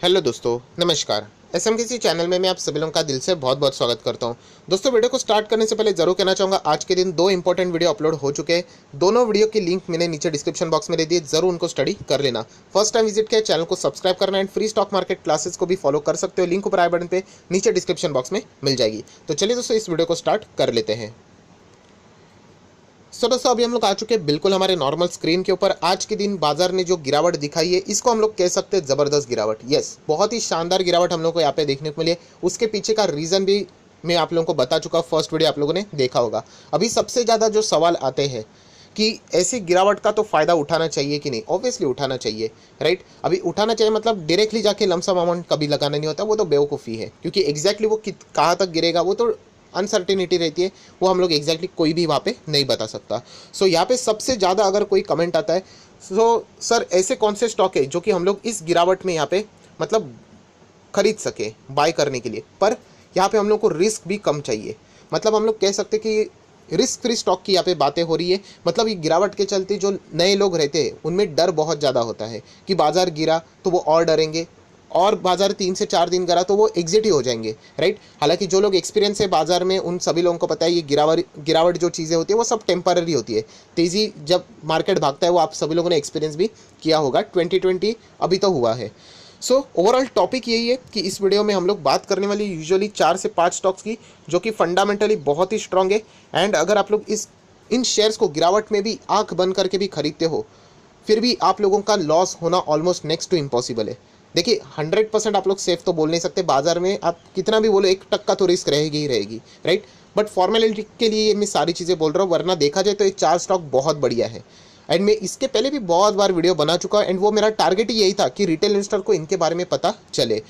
Hello दोस्तों, नमस्कार। SMKC channel में मैं आप सभी लोगों का दिल से बहुत बहुत स्वागत करता हूं। दोस्तों, वीडियो को स्टार्ट करने से पहले जरूर कहना चाहूँगा, आज के दिन दो इंपॉर्टेंट वीडियो अपलोड हो चुके हैं। दोनों वीडियो की लिंक मैंने नीचे डिस्क्रिप्शन बॉक्स में दे दी, जरूर उनको स्टडी कर लेना। फर्स्ट टाइम विजिट किया चैनल को सब्सक्राइब करना and free stock market classes को भी फॉलो कर सकते हो। लिंक ऊपर आई बटन पे नीचे डिस्क्रिप्शन बॉक्स में मिल जाएगी। तो चलिए दोस्तों, इस वीडियो को स्टार्ट कर लेते हैं। सो दोस्तों, अभी हम लोग आ चुके हैं बिल्कुल हमारे नॉर्मल स्क्रीन के ऊपर। आज के दिन बाजार ने जो गिरावट दिखाई है, इसको हम लोग कह सकते हैं जबरदस्त गिरावट। यस, बहुत ही शानदार गिरावट हम लोग को यहाँ पे देखने को मिली है। उसके पीछे का रीजन भी मैं आप लोगों को बता चुका, फर्स्ट वीडियो आप लोगों ने देखा होगा। अभी सबसे ज़्यादा जो सवाल आते हैं कि ऐसी गिरावट का तो फायदा उठाना चाहिए कि नहीं। ऑब्वियसली उठाना चाहिए, राइट। अभी उठाना चाहिए मतलब डायरेक्टली जाके लमसम अमाउंट कभी लगाना नहीं होता, वो तो बेवकूफ़ी है, क्योंकि एग्जैक्टली वो कहाँ तक गिरेगा वो तो अनसर्टिनिटी रहती है, वो हम लोग एग्जैक्टली कोई भी वहाँ पे नहीं बता सकता। सो यहाँ पे सबसे ज़्यादा अगर कोई कमेंट आता है, सो सर ऐसे कौन से स्टॉक है जो कि हम लोग इस गिरावट में यहाँ पे मतलब खरीद सके बाय करने के लिए, पर यहाँ पे हम लोग को रिस्क भी कम चाहिए। मतलब हम लोग कह सकते कि रिस्क फ्री स्टॉक की यहाँ पे बातें हो रही है। मतलब ये गिरावट के चलते जो नए लोग रहते हैं उनमें डर बहुत ज़्यादा होता है कि बाजार गिरा तो वो और डरेंगे, और बाजार 3 से 4 दिन गिरा तो वो एग्जिट ही हो जाएंगे, राइट। हालांकि जो लोग एक्सपीरियंस है बाजार में, उन सभी लोगों को पता है ये गिरावट जो चीज़ें होती है वो सब टेम्पररी होती है। तेज़ी जब मार्केट भागता है वो आप सभी लोगों ने एक्सपीरियंस भी किया होगा। 2020 अभी तो हुआ है। सो ओवरऑल टॉपिक यही है कि इस वीडियो में हम लोग बात करने वाली यूजुअली 4 से 5 स्टॉक्स की, जो कि फंडामेंटली बहुत ही स्ट्रांग है। एंड अगर आप लोग इन शेयर्स को गिरावट में भी आंख बंद करके भी खरीदते हो, फिर भी आप लोगों का लॉस होना ऑलमोस्ट नेक्स्ट टू इम्पॉसिबल है। देखिए, 100% आप लोग सेफ तो बोल नहीं सकते। बाजार में आप कितना भी बोलो 1% तो रिस्क रहेगी ही रहेगी, राइट। बट फॉर्मेलिटी के लिए मैं सारी चीज़ें बोल रहा हूँ, वरना देखा जाए तो ये 4 स्टॉक बहुत बढ़िया है। एंड मैं इसके पहले भी बहुत बार वीडियो बना चुका, एंड वो मेरा टारगेट ही यही था कि रिटेल इन्वेस्टर को इनके बारे में पता चले।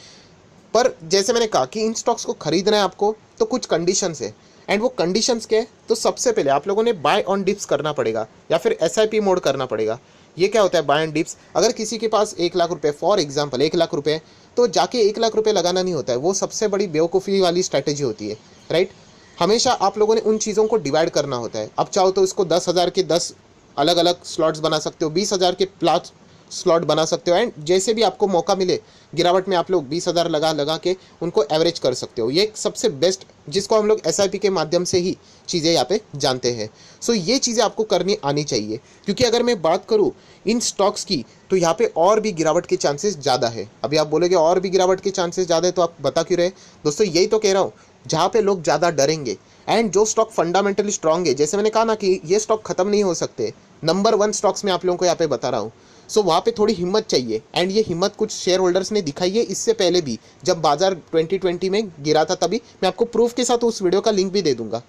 पर जैसे मैंने कहा कि इन स्टॉक्स को खरीदना है आपको, तो कुछ कंडीशंस है। एंड वो कंडीशंस क्या है, तो सबसे पहले आप लोगों ने बाय ऑन डिप्स करना पड़ेगा या फिर एसआईपी मोड करना पड़ेगा। ये क्या होता है बाय ऑन डिप्स? अगर किसी के पास 1 लाख रुपए, फॉर एग्जाम्पल 1 लाख रुपए, तो जाके 1 लाख रुपए लगाना नहीं होता है। वो सबसे बड़ी बेवकूफ़ी वाली स्ट्रैटेजी होती है, राइट। हमेशा आप लोगों ने उन चीज़ों को डिवाइड करना होता है। अब चाहो तो इसको 10,000 के 10 अलग अलग स्लॉट्स बना सकते हो, 20,000 के प्लस स्लॉट बना सकते हो। एंड जैसे भी आपको मौका मिले गिरावट में, आप लोग 20,000 लगा लगा के उनको एवरेज कर सकते हो। ये एक सबसे बेस्ट, जिसको हम लोग एसआईपी के माध्यम से ही चीज़ें यहाँ पे जानते हैं। सो ये चीज़ें आपको करनी आनी चाहिए, क्योंकि अगर मैं बात करूँ इन स्टॉक्स की, तो यहाँ पे और भी गिरावट के चांसेस ज़्यादा है। अभी आप बोलोगे और भी गिरावट के चांसेस ज़्यादा है, तो आप बता क्यों रहे? दोस्तों, यही तो कह रहा हूँ, जहाँ पे लोग ज़्यादा डरेंगे एंड जो स्टॉक फंडामेंटली स्ट्रांग है, जैसे मैंने कहा ना कि ये स्टॉक खत्म नहीं हो सकते, नंबर 1 स्टॉक्स में आप लोगों को यहाँ पे बता रहा हूँ। सो वहाँ पे थोड़ी हिम्मत चाहिए, एंड ये हिम्मत कुछ शेयर होल्डर्स ने दिखाई है इससे पहले भी। जब बाजार 2020 में गिरा था, तभी मैं आपको प्रूफ के साथ उस वीडियो का लिंक भी दे दूंगा।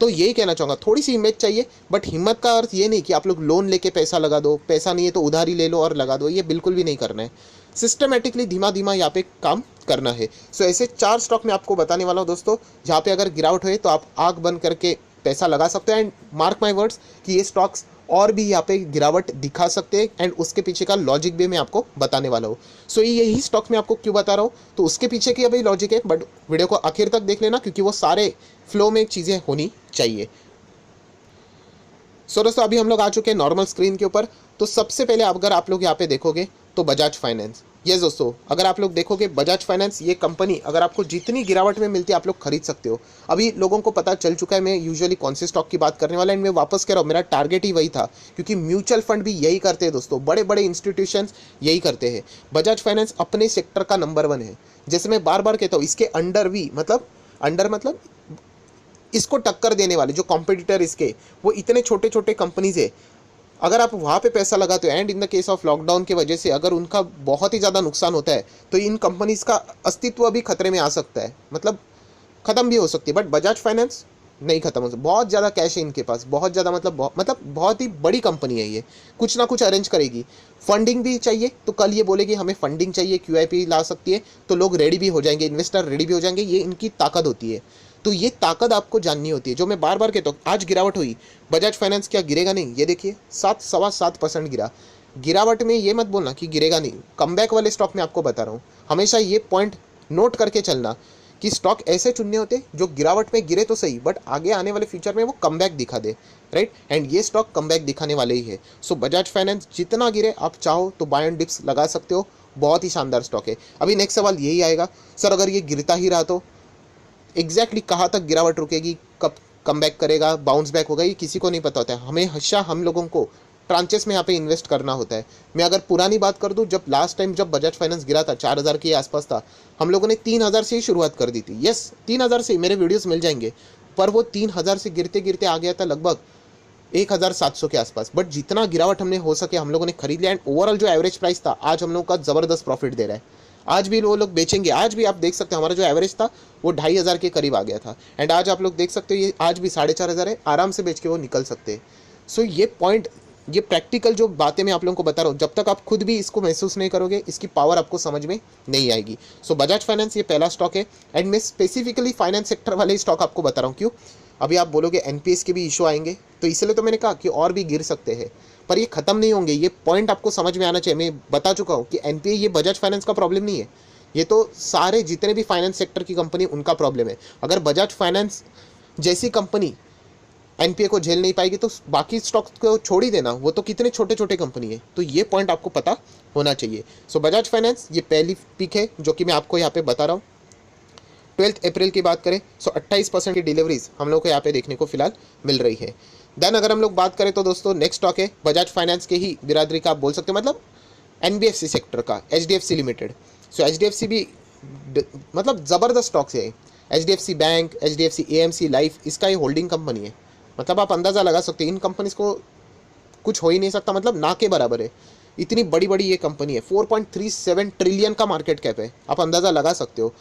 तो यही कहना चाहूँगा, थोड़ी सी हिम्मत चाहिए। बट हिम्मत का अर्थ ये नहीं कि आप लोग लोन लेके पैसा लगा दो, पैसा नहीं है तो उधारी ले लो और लगा दो, ये बिल्कुल भी नहीं करना है। सिस्टमेटिकली धीमा धीमा यहाँ पे काम करना है। सो ऐसे 4 स्टॉक मैं आपको बताने वाला हूँ दोस्तों, जहाँ पे अगर गिरावट हुए तो आप आंख बंद करके पैसा लगा सकते हैं। एंड मार्क माई वर्ड्स कि ये स्टॉक्स और भी यहाँ पे गिरावट दिखा सकते हैं, एंड उसके पीछे का लॉजिक भी मैं आपको बताने वाला हूँ। सो यही स्टॉक मैं आपको क्यों बता रहा हूँ, तो उसके पीछे की अभी लॉजिक है। बट वीडियो को आखिर तक देख लेना, क्योंकि वो सारे फ्लो में चीज़ें होनी चाहिए। सो दोस्तों, अभी हम लोग आ चुके हैं नॉर्मल स्क्रीन के ऊपर। तो सबसे पहले अगर आप लोग यहाँ पे देखोगे तो बजाज फाइनेंस, ये दोस्तों अगर आप लोग देखोगे बजाज फाइनेंस, ये कंपनी अगर आपको जितनी गिरावट में मिलती है आप लोग खरीद सकते हो। अभी लोगों को पता चल चुका है मैं यूजुअली कौन से स्टॉक की बात करने वाला है। मैं वापस कह रहा हूँ, मेरा टारगेट ही वही था, क्योंकि म्यूचुअल फंड भी यही करते हैं दोस्तों, बड़े बड़े इंस्टीट्यूशंस यही करते हैं। बजाज फाइनेंस अपने सेक्टर का नंबर 1 है। जैसे मैं बार बार कहता हूँ, इसके अंडर भी मतलब इसको टक्कर देने वाले जो कॉम्पिटिटर इसके, वो इतने छोटे छोटे कंपनीज है। अगर आप वहाँ पे पैसा लगाते हो, and in the case of lockdown की वजह से अगर उनका बहुत ही ज़्यादा नुकसान होता है, तो इन कंपनीज का अस्तित्व भी खतरे में आ सकता है, मतलब ख़त्म भी हो सकती है। बट बजाज फाइनेंस नहीं खत्म हो सकती, बहुत ज़्यादा कैश है इनके पास, बहुत ज़्यादा, मतलब बहुत ही बड़ी कंपनी है ये, कुछ ना कुछ अरेंज करेगी। फंडिंग भी चाहिए तो कल ये बोलेगी हमें फंडिंग चाहिए, क्यूआईपी ला सकती है, तो लोग रेडी भी हो जाएंगे, इन्वेस्टर रेडी भी हो जाएंगे। ये इनकी ताकत होती है। तो ये ताकत आपको जाननी होती है। जो मैं बार बार कहता हूँ, आज गिरावट हुई, बजाज फाइनेंस क्या गिरेगा नहीं? ये देखिए 7.25% गिरा। गिरावट में ये मत बोलना कि गिरेगा नहीं। कमबैक वाले स्टॉक में आपको बता रहा हूँ, हमेशा ये पॉइंट नोट करके चलना कि स्टॉक ऐसे चुनने होते जो गिरावट में गिरे तो सही, बट आगे आने वाले फ्यूचर में वो कमबैक दिखा दे, राइट। एंड ये स्टॉक कमबैक दिखाने वाले ही है। सो बजाज फाइनेंस जितना गिरे आप चाहो तो बाय एंड डिप्स लगा सकते हो, बहुत ही शानदार स्टॉक है। अभी नेक्स्ट सवाल यही आएगा, सर अगर ये गिरता ही रहा तो एग्जैक्टली कहाँ तक गिरावट रुकेगी, कब कम बैक करेगा, बाउंस बैक होगा, ये किसी को नहीं पता होता है। हमेशा हम लोगों को ट्रांचेस में यहाँ पे इन्वेस्ट करना होता है। मैं अगर पुरानी बात कर दूँ, जब लास्ट टाइम जब बजाज फाइनेंस गिरा था 4,000 के आसपास था, हम लोगों ने 3,000 से ही शुरुआत कर दी थी। यस, 3,000 से, मेरे वीडियोस मिल जाएंगे। पर वो 3,000 से गिरते गिरते आ गया था लगभग 1,700 के आसपास। बट जितना गिरावट हमने हो सके हम लोगों ने खरीद लिया, एंड ओवरऑल जो एवरेज प्राइस था आज हम लोग का ज़बरदस्त प्रॉफिट दे रहा है। आज भी वो लोग बेचेंगे, आज भी आप देख सकते हैं हमारा जो एवरेज था वो 2,500 के करीब आ गया था, एंड आज आप लोग देख सकते हो ये आज भी 4,500 है, आराम से बेच के वो निकल सकते हैं। सो ये पॉइंट, ये प्रैक्टिकल जो बातें मैं आप लोगों को बता रहा हूँ, जब तक आप खुद भी इसको महसूस नहीं करोगे इसकी पावर आपको समझ में नहीं आएगी। सो बजाज फाइनेंस ये पहला स्टॉक है, एंड मैं स्पेसिफिकली फाइनेंस सेक्टर वाले स्टॉक आपको बता रहा हूँ। क्यों? अभी आप बोलोगे एनपीएस के भी इशू आएंगे, तो इसलिए तो मैंने कहा कि और भी गिर सकते हैं, पर ये खत्म नहीं होंगे। ये पॉइंट आपको समझ में आना चाहिए। मैं बता चुका हूँ कि एनपीए ये बजाज फाइनेंस का प्रॉब्लम नहीं है, ये तो सारे जितने भी फाइनेंस सेक्टर की कंपनी उनका प्रॉब्लम है। अगर बजाज फाइनेंस जैसी कंपनी एनपीए को झेल नहीं पाएगी तो बाकी स्टॉक्स को छोड़ ही देना, वो तो कितने छोटे छोटे कंपनी है। तो ये पॉइंट आपको पता होना चाहिए। सो बजाज फाइनेंस ये पहली पिक है जो कि मैं आपको यहाँ पे बता रहा हूँ। 12 अप्रैल की बात करें, सो 28% की डिलीवरीज हम लोग को यहाँ पे देखने को फिलहाल मिल रही है। देन अगर हम लोग बात करें तो दोस्तों नेक्स्ट स्टॉक है बजाज फाइनेंस के ही बिरादरी का आप बोल सकते हो, मतलब एनबीएफसी सेक्टर का, एचडीएफसी लिमिटेड। सो एचडीएफसी भी मतलब ज़बरदस्त स्टॉक्स है। HDFC bank, HDFC AMC life, इसका ये होल्डिंग कंपनी है। मतलब आप अंदाज़ा लगा सकते हैं इन कंपनीज को कुछ हो ही नहीं सकता, मतलब ना के बराबर है। इतनी बड़ी बड़ी ये कंपनी है, 4.37 ट्रिलियन का मार्केट कैप है, आप अंदाज़ा लगा सकते हो,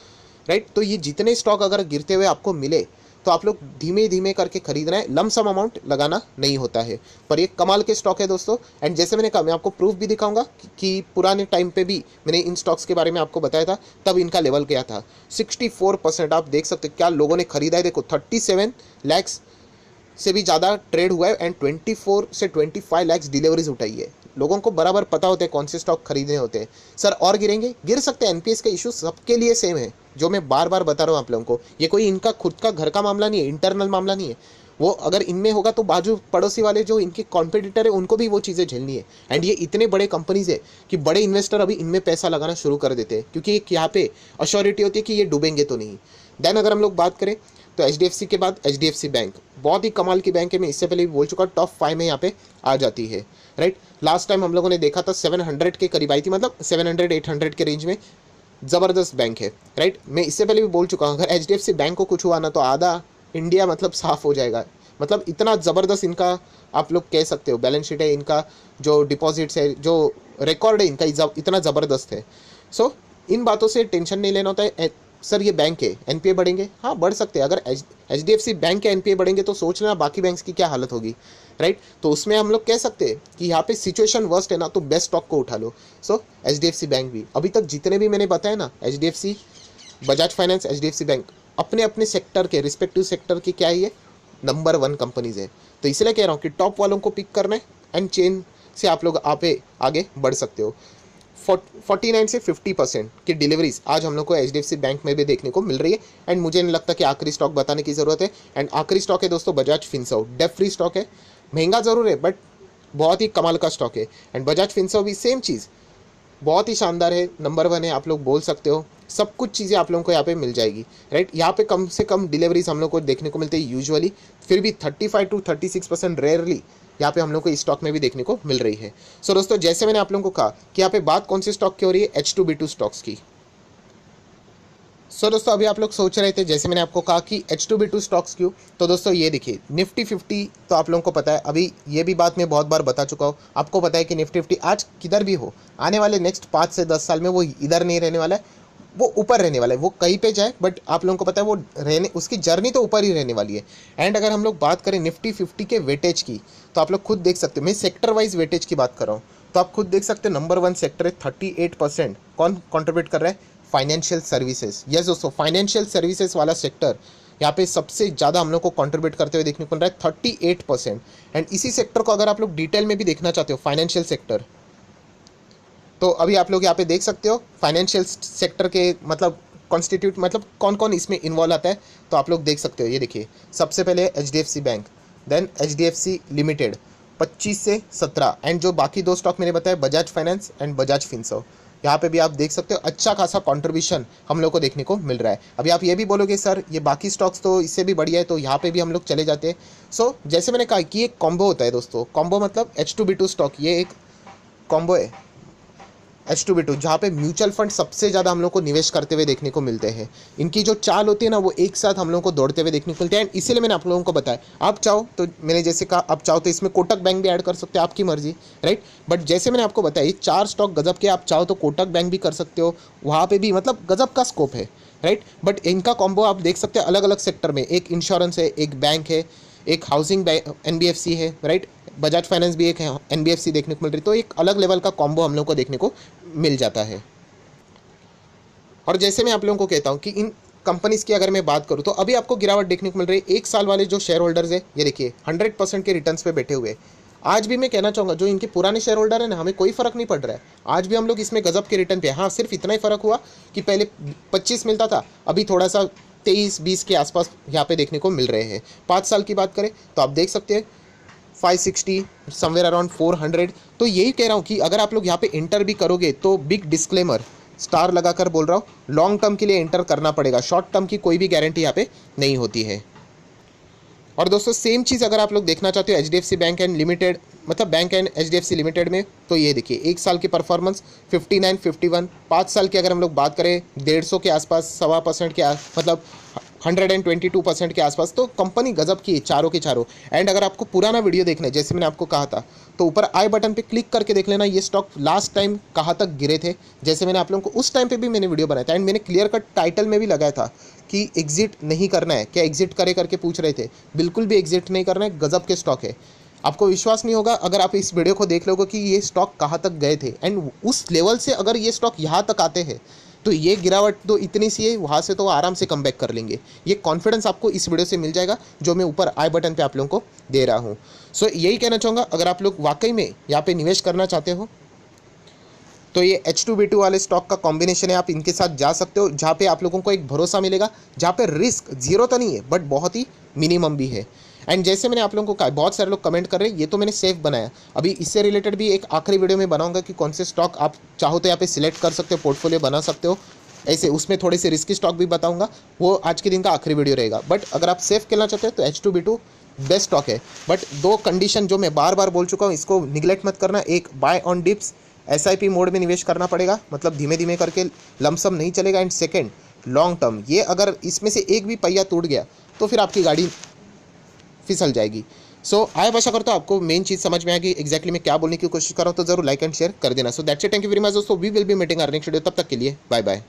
राइट। तो ये जितने स्टॉक अगर गिरते हुए आपको मिले तो आप लोग धीमे धीमे करके खरीदना है, लमसम अमाउंट लगाना नहीं होता है। पर ये कमाल के स्टॉक है दोस्तों। एंड जैसे मैंने कहा, मैं आपको प्रूफ भी दिखाऊंगा कि पुराने टाइम पे भी मैंने इन स्टॉक्स के बारे में आपको बताया था, तब इनका लेवल क्या था। 64% आप देख सकते क्या लोगों ने खरीदा है। देखो 37 लाख से भी ज़्यादा ट्रेड हुआ है, एंड 24 से 25 लाख डिलीवरीज उठाई है। लोगों को बराबर पता होता है कौन से स्टॉक खरीदने होते हैं। सर और गिरेंगे, गिर सकते हैं। एनपीएस का इशू सबके लिए सेम है, जो मैं बार बार बता रहा हूँ आप लोगों को। ये कोई इनका खुद का घर का मामला नहीं है, इंटरनल मामला नहीं है। वो अगर इनमें होगा तो बाजू पड़ोसी वाले जो इनके कॉम्पिटिटर है उनको भी वो चीज़ें झेलनी है। एंड ये इतने बड़े कंपनीज है कि बड़े इन्वेस्टर अभी इनमें पैसा लगाना शुरू कर देते हैं, क्योंकि एक यहाँ पे अश्योरिटी होती है कि ये डूबेंगे तो नहीं। देन अगर हम लोग बात करें तो एचडीएफसी के बाद एचडीएफसी बैंक बहुत ही कमाल की बैंक है। मैं इससे पहले भी बोल चुका, टॉप 5 में यहाँ पे आ जाती है, राइट। लास्ट टाइम हम लोगों ने देखा था 700 के करीब आई थी, मतलब 700-800 के रेंज में। ज़बरदस्त बैंक है, राइट। मैं इससे पहले भी बोल चुका हूँ, अगर एचडीएफसी बैंक को कुछ हुआ ना तो आधा इंडिया मतलब साफ हो जाएगा। मतलब इतना ज़बरदस्त इनका आप लोग कह सकते हो बैलेंस शीट है, इनका जो डिपॉजिट्स है, जो रिकॉर्ड है इनका इतना ज़बरदस्त है। सो इन बातों से टेंशन नहीं लेना होता है। सर ये बैंक है, एनपीए बढ़ेंगे, हाँ बढ़ सकते हैं। अगर एचडीएफसी बैंक के एनपीए बढ़ेंगे तो सोच लेना बाकी बैंक्स की क्या हालत होगी, राइट। तो उसमें हम लोग कह सकते हैं कि यहाँ पे सिचुएशन वर्स्ट है ना, तो बेस्ट स्टॉक को उठा लो। सो एचडीएफसी बैंक भी, अभी तक जितने भी मैंने बताए ना, HDFC, Bajaj finance, HDFC bank, अपने अपने सेक्टर के रिस्पेक्टिव सेक्टर की क्या है, नंबर 1 कंपनीज है। तो इसलिए कह रहा हूँ कि टॉप वालों को पिक करना है, एंड चेन से आप लोग आगे बढ़ सकते हो। 49 से 50% की डिलीवरीज आज हम लोग को एचडीएफसी बैंक में भी देखने को मिल रही है। एंड मुझे नहीं लगता कि आखिरी स्टॉक बताने की ज़रूरत है। एंड आखिरी स्टॉक है दोस्तों Bajaj Finserv. Debt free stock है, महंगा ज़रूर है बट बहुत ही कमाल का स्टॉक है। एंड बजाज फिनसर्व भी सेम चीज़, बहुत ही शानदार है, नंबर 1 है, आप लोग बोल सकते हो। सब कुछ चीज़ें आप लोगों को यहाँ पे मिल जाएगी, राइट। यहाँ पे कम से कम डिलीवरीज हम लोग को देखने को मिलती है यूजुअली, फिर भी 35 to 36% रेयरली यहाँ पे हम लोग को इस स्टॉक में भी देखने को मिल रही है। सो दोस्तों जैसे मैंने आप लोगों को कहा कि यहाँ पे बात कौन सी स्टॉक की हो रही है, H2B2 स्टॉक्स की। सो दोस्तों अभी आप लोग सोच रहे थे, जैसे मैंने आपको कहा कि H2B2 स्टॉक्स क्यों, तो दोस्तों ये देखिए निफ्टी 50 तो आप लोगों को पता है, अभी ये भी बात मैं बहुत बार बता चुका हूँ। आपको पता है कि निफ्टी 50 आज किधर भी हो, आने वाले नेक्स्ट 5 से 10 साल में वो इधर नहीं रहने वाला है, वो ऊपर रहने वाला है। वो कहीं पे जाए बट आप लोगों को पता है वो रहने, उसकी जर्नी तो ऊपर ही रहने वाली है। एंड अगर हम लोग बात करें निफ्टी 50 के वेटेज की, तो आप लोग खुद देख सकते हो, मैं सेक्टर वाइज वेटेज की बात कर रहा हूँ, तो आप खुद देख सकते हो नंबर 1 सेक्टर है, 38% कौन कॉन्ट्रीब्यूट कर रहा है, फाइनेंशियल सर्विसेज। यस दोस्तों, फाइनेंशियल सर्विसेज वाला सेक्टर यहाँ पे सबसे ज़्यादा हम लोग को कंट्रीब्यूट करते हुए देखने को मिल रहा है, 38%। एंड इसी सेक्टर को अगर आप लोग डिटेल में भी देखना चाहते हो, फाइनेंशियल सेक्टर, तो अभी आप लोग यहाँ पे देख सकते हो फाइनेंशियल सेक्टर के मतलब कॉन्स्टिट्यूट, मतलब कौन कौन इसमें इन्वॉल्व आता है, तो आप लोग देख सकते हो। ये देखिए सबसे पहले HDFC bank, then HDFC limited 25 से 17, एंड जो बाकी 2 स्टॉक मैंने बताया Bajaj finance and Bajaj Finserv, यहाँ पे भी आप देख सकते हो अच्छा खासा कंट्रीब्यूशन हम लोग को देखने को मिल रहा है। अभी आप ये भी बोलोगे सर ये बाकी स्टॉक्स तो इससे भी बढ़िया है, तो यहाँ पे भी हम लोग चले जाते हैं। सो जैसे मैंने कहा कि एक कॉम्बो होता है दोस्तों, कॉम्बो मतलब H2B2 स्टॉक, ये एक कॉम्बो है H2B2, जहाँ पे म्यूचुअल फंड सबसे ज़्यादा हम लोग को निवेश करते हुए देखने को मिलते हैं। इनकी जो चाल होती है ना वो एक साथ हम लोग को दौड़ते हुए देखने को मिलते हैं, एंड इसीलिए मैंने आप लोगों को बताया। आप चाहो तो मैंने जैसे कहा, आप चाहो तो इसमें कोटक बैंक भी ऐड कर सकते हो, आपकी मर्जी, राइट। बट जैसे मैंने आपको बताया ये 4 स्टॉक गजब के, आप चाहो तो कोटक बैंक भी कर सकते हो, वहाँ पर भी मतलब गजब का स्कोप है, राइट। बट इनका कॉम्बो आप देख सकते हैं अलग अलग सेक्टर में, एक इंश्योरेंस है, एक बैंक है, एक हाउसिंग NBFC है, राइट। बजाज फाइनेंस भी एक है NBFC देखने को मिल रही, तो एक अलग लेवल का कॉम्बो हम लोग को देखने को मिल जाता है। और जैसे मैं आप लोगों को कहता हूँ कि इन कंपनीज की अगर मैं बात करूँ तो अभी आपको गिरावट देखने को मिल रही है। एक साल वाले जो शेयर होल्डर्स है ये देखिए 100% के रिटर्न्स पे बैठे हुए। आज भी मैं कहना चाहूँगा जो इनके पुराने शेयर होल्डर है ना, हमें कोई फर्क नहीं पड़ रहा है, आज भी हम लोग इसमें गजब के रिटर्न पे। हाँ, सिर्फ इतना ही फर्क हुआ कि पहले 25 मिलता था, अभी थोड़ा सा 23-20 के आसपास यहाँ पे देखने को मिल रहे हैं। 5 साल की बात करें तो आप देख सकते हैं 560 समवेयर अराउंड 400। तो यही कह रहा हूँ कि अगर आप लोग यहाँ पे इंटर भी करोगे तो बिग डिस्क्लेमर स्टार लगाकर बोल रहा हूँ, लॉन्ग टर्म के लिए इंटर करना पड़ेगा, शॉर्ट टर्म की कोई भी गारंटी यहाँ पे नहीं होती है। और दोस्तों सेम चीज़ अगर आप लोग देखना चाहते हो HDFC बैंक एंड लिमिटेड, मतलब बैंक एंड HDFC लिमिटेड में, तो ये देखिए एक साल की परफॉर्मेंस 59, 51, 5 साल की अगर हम लोग बात करें 150 के आसपास, 1.25% के मतलब 122% के आसपास। तो कंपनी गजब की है चारों के चारों। एंड अगर आपको पुराना वीडियो देखना है जैसे मैंने आपको कहा था, तो ऊपर आई बटन पे क्लिक करके देख लेना ये स्टॉक लास्ट टाइम कहाँ तक गिरे थे। जैसे मैंने आप लोगों को उस टाइम पे भी मैंने वीडियो बनाया था, एंड मैंने क्लियर कट टाइटल में भी लगाया था कि एग्जिट नहीं करना है, क्या एग्जिट करे करके पूछ रहे थे, बिल्कुल भी एग्जिट नहीं करना है, गजब के स्टॉक है। आपको विश्वास नहीं होगा अगर आप इस वीडियो को देख लोगे कि ये स्टॉक कहाँ तक गए थे, एंड उस लेवल से अगर ये स्टॉक यहाँ तक आते हैं तो ये गिरावट तो इतनी सी है, वहाँ से तो आराम से कम बैक कर लेंगे। ये कॉन्फिडेंस आपको इस वीडियो से मिल जाएगा जो मैं ऊपर आई बटन पे आप लोगों को दे रहा हूँ। सो यही कहना चाहूँगा, अगर आप लोग वाकई में यहाँ पे निवेश करना चाहते हो तो ये H2B2 वाले स्टॉक का कॉम्बिनेशन है, आप इनके साथ जा सकते हो, जहाँ पे आप लोगों को एक भरोसा मिलेगा, जहाँ पे रिस्क जीरो तो नहीं है बट बहुत ही मिनिमम भी है। एंड जैसे मैंने आप लोगों को कहा, बहुत सारे लोग कमेंट कर रहे हैं ये तो मैंने सेफ बनाया, अभी इससे रिलेटेड भी एक आखिरी वीडियो में बनाऊंगा कि कौन से स्टॉक आप चाहो तो यहाँ पे सिलेक्ट कर सकते हो, पोर्टफोलियो बना सकते हो ऐसे, उसमें थोड़े से रिस्की स्टॉक भी बताऊंगा, वो आज के दिन का आखिरी वीडियो रहेगा। बट अगर आप सेफ खेलना चाहते हो तो H2B2 बेस्ट स्टॉक है। बट 2 कंडीशन जो मैं बार बार बोल चुका हूँ, इसको निगलेक्ट मत करना। एक, buy on dips SIP mode में निवेश करना पड़ेगा, मतलब धीमे धीमे करके, लमसम नहीं चलेगा। एंड सेकेंड, लॉन्ग टर्म, ये अगर इसमें से एक भी पहिया टूट गया तो फिर आपकी गाड़ी फिसल जाएगी। सो आई आशा करता हूँ आपको मेन चीज़ समझ में आएगी, एक्जैक्टली मैं क्या बोलने की कोशिश कर रहा हूँ, तो जरूर लाइक एंड शेयर कर देना। So that's it, thank you very much दोस्तों, we will be meeting our next video, तब तक के लिए बाय बाय।